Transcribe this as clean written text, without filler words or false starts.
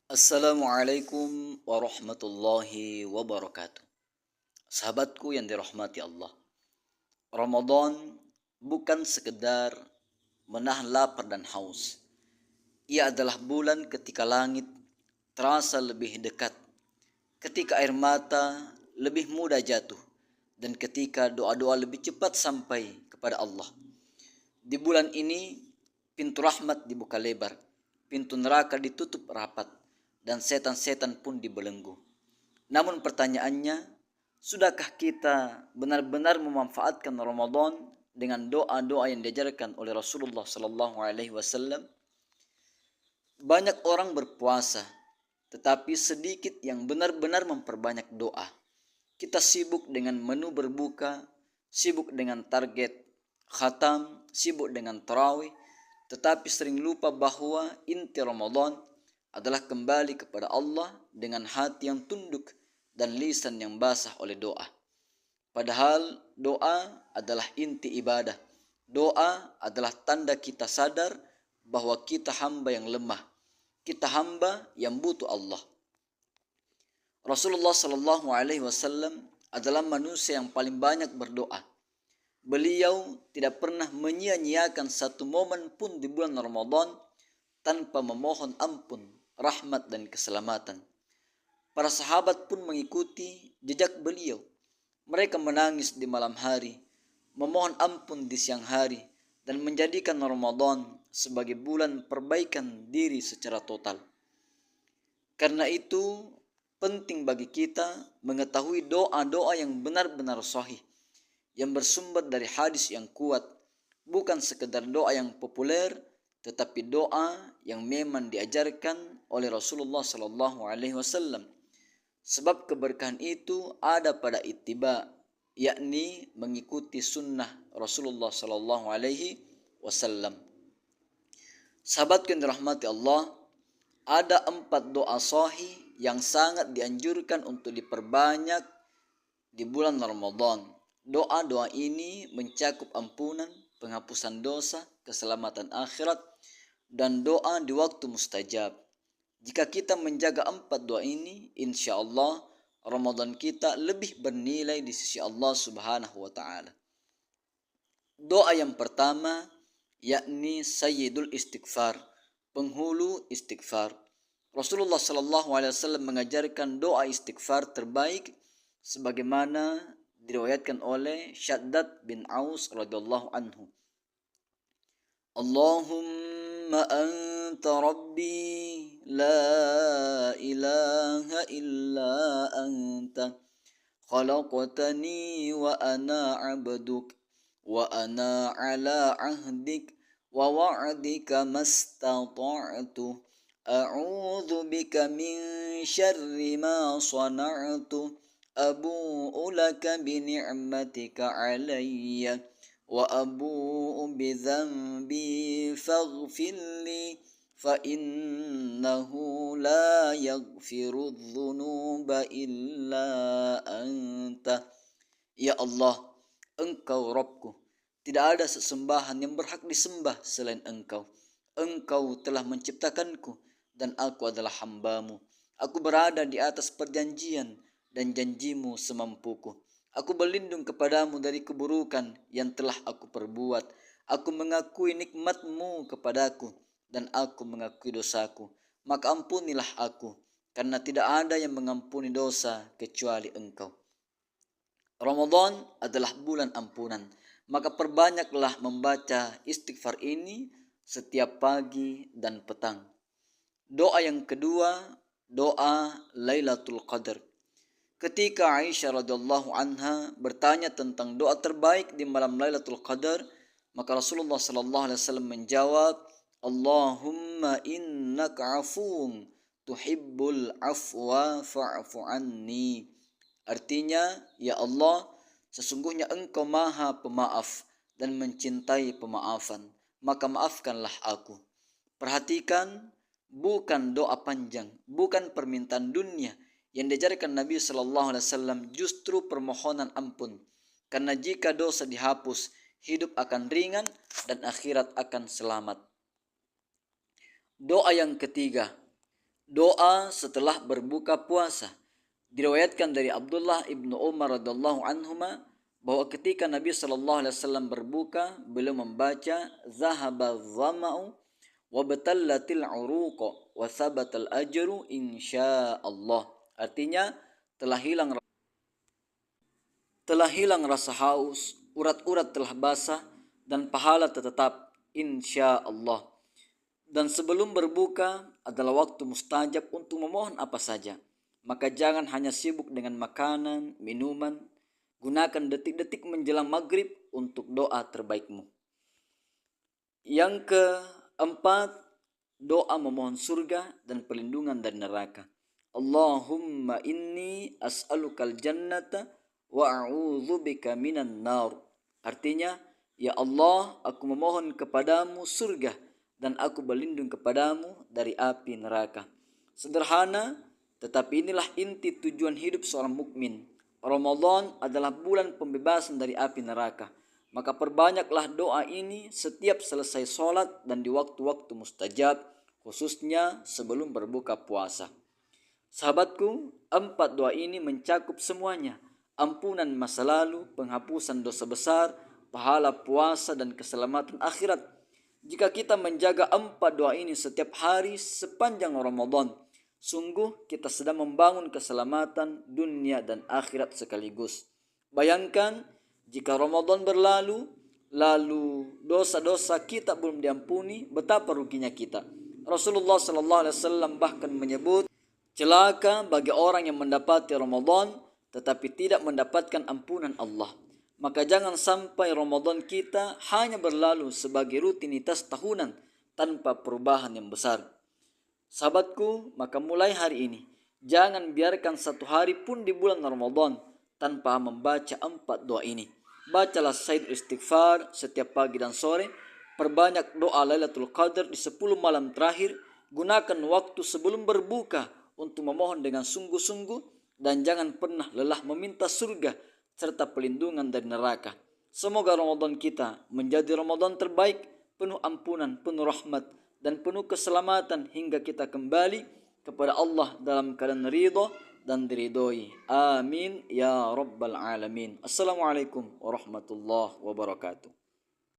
Assalamualaikum warahmatullahi wabarakatuh. Sahabatku yang dirahmati Allah. Ramadan bukan sekedar menahan lapar dan haus. Ia adalah bulan ketika langit terasa lebih dekat, ketika air mata lebih mudah jatuh, dan ketika doa-doa lebih cepat sampai kepada Allah. Di bulan ini, pintu rahmat dibuka lebar, pintu neraka ditutup rapat, dan setan-setan pun dibelenggu. Namun pertanyaannya, sudahkah kita benar-benar memanfaatkan Ramadan dengan doa-doa yang diajarkan oleh Rasulullah Sallallahu Alaihi Wasallam? Banyak orang berpuasa, tetapi sedikit yang benar-benar memperbanyak doa. Kita sibuk dengan menu berbuka, sibuk dengan target khatam, sibuk dengan tarawih, tetapi sering lupa bahwa inti Ramadan adalah kembali kepada Allah dengan hati yang tunduk dan lisan yang basah oleh doa. Padahal doa adalah inti ibadah. Doa adalah tanda kita sadar bahwa kita hamba yang lemah. Kita hamba yang butuh Allah. Rasulullah Sallallahu Alaihi Wasallam adalah manusia yang paling banyak berdoa. Beliau tidak pernah menyia-nyiakan satu momen pun di bulan Ramadan tanpa memohon ampun, rahmat dan keselamatan. Para sahabat pun mengikuti jejak beliau. Mereka menangis di malam hari, memohon ampun di siang hari, dan menjadikan Ramadan sebagai bulan perbaikan diri secara total. Karena itu, penting bagi kita mengetahui doa-doa yang benar-benar sahih, yang bersumber dari hadis yang kuat, bukan sekedar doa yang populer, tetapi doa yang memang diajarkan oleh Rasulullah Sallallahu Alaihi Wasallam. Sebab keberkahan itu ada pada ittiba, yakni mengikuti sunnah Rasulullah Sallallahu Alaihi Wasallam. Sahabatku yang dirahmati Allah, ada 4 doa sahih yang sangat dianjurkan untuk diperbanyak di bulan Ramadan. Doa-doa ini mencakup ampunan, penghapusan dosa, keselamatan akhirat, dan doa di waktu mustajab. Jika kita menjaga 4 doa ini, insya Allah Ramadan kita lebih bernilai di sisi Allah Subhanahu wa Ta'ala. Doa yang pertama yakni Sayyidul Istighfar, penghulu istighfar. Rasulullah Sallallahu Alaihi Wasallam mengajarkan doa istighfar terbaik sebagaimana diriwayatkan oleh Syaddad bin Aus radhiyallahu anhu. Allahumma anta rabbi la ilaha illa anta khalaqtani wa ana abduk wa ana ala ahdik wa wa'dika mastata'tu a'udzu bika min syarri ma sana'tu abu'u laka bi ni'matika alayya wa abu'u bi dhanbi faghfir li fa innahu la yaghfiru dhunuba illa anta. Ya Allah, Engkau Rabbku, tidak ada sesembahan yang berhak disembah selain Engkau. Engkau telah menciptakanku dan aku adalah hambamu. Aku berada di atas perjanjian dan janjimu semampuku. Aku berlindung kepadamu dari keburukan yang telah aku perbuat. Aku mengakui nikmatmu kepadaku dan aku mengakui dosaku. Maka ampunilah aku, karena tidak ada yang mengampuni dosa kecuali Engkau. Ramadan adalah bulan ampunan, maka perbanyaklah membaca istighfar ini setiap pagi dan petang. Doa yang kedua, doa Lailatul Qadar. Ketika Aisyah radhiyallahu anha bertanya tentang doa terbaik di malam Lailatul Qadar, maka Rasulullah sallallahu alaihi wasallam menjawab, Allahumma innaka afuwun tuhibbul afwa fa'fu anni. Artinya, ya Allah, sesungguhnya Engkau Maha Pemaaf dan mencintai pemaafan, maka maafkanlah aku. Perhatikan, bukan doa panjang, bukan permintaan dunia. Yang diajarkan Nabi Sallallahu Alaihi Wasallam justru permohonan ampun. Karena jika dosa dihapus, hidup akan ringan dan akhirat akan selamat. Doa yang ketiga, Doa setelah berbuka puasa. Diriwayatkan dari Abdullah ibnu Umar radhiallahu anhuma bahwa ketika Nabi sallallahu alaihi wasallam berbuka, beliau membaca zahaba dhama'u wa batallatil uruqa wa sabatal ajru insyaallah. Artinya telah hilang rasa haus, urat-urat telah basah dan pahala tetap insyaallah. Dan sebelum berbuka adalah waktu mustajab untuk memohon apa saja. Maka jangan hanya sibuk dengan makanan, minuman. Gunakan detik-detik menjelang maghrib untuk doa terbaikmu. Yang keempat, doa memohon surga dan perlindungan dari neraka. Allahumma inni as'alukal jannata wa a'udzubika minan nar. Artinya, ya Allah, aku memohon kepadamu surga dan aku berlindung kepadamu dari api neraka. Sederhana, tetapi inilah inti tujuan hidup seorang mukmin. Ramadan adalah bulan pembebasan dari api neraka. Maka perbanyaklah doa ini setiap selesai sholat dan di waktu-waktu mustajab, khususnya sebelum berbuka puasa. Sahabatku, 4 doa ini mencakup semuanya. Ampunan masa lalu, penghapusan dosa besar, pahala puasa dan keselamatan akhirat. Jika kita menjaga 4 doa ini setiap hari sepanjang Ramadan, sungguh kita sedang membangun keselamatan dunia dan akhirat sekaligus. Bayangkan jika Ramadan berlalu, lalu dosa-dosa kita belum diampuni, betapa ruginya kita. Rasulullah SAW bahkan menyebut, celaka bagi orang yang mendapati Ramadan tetapi tidak mendapatkan ampunan Allah. Maka jangan sampai Ramadan kita hanya berlalu sebagai rutinitas tahunan tanpa perubahan yang besar. Sahabatku, maka mulai hari ini, jangan biarkan satu hari pun di bulan Ramadan tanpa membaca 4 doa ini. Bacalah Sayyid Istighfar setiap pagi dan sore. Perbanyak doa Lailatul Qadar di 10 malam terakhir. Gunakan waktu sebelum berbuka untuk memohon dengan sungguh-sungguh. Dan jangan pernah lelah meminta surga serta perlindungan dari neraka. Semoga Ramadan kita menjadi Ramadan terbaik, penuh ampunan, penuh rahmat, dan penuh keselamatan hingga kita kembali kepada Allah dalam keadaan ridha dan diridhoi. Amin ya rabbal alamin. Assalamualaikum warahmatullahi wabarakatuh.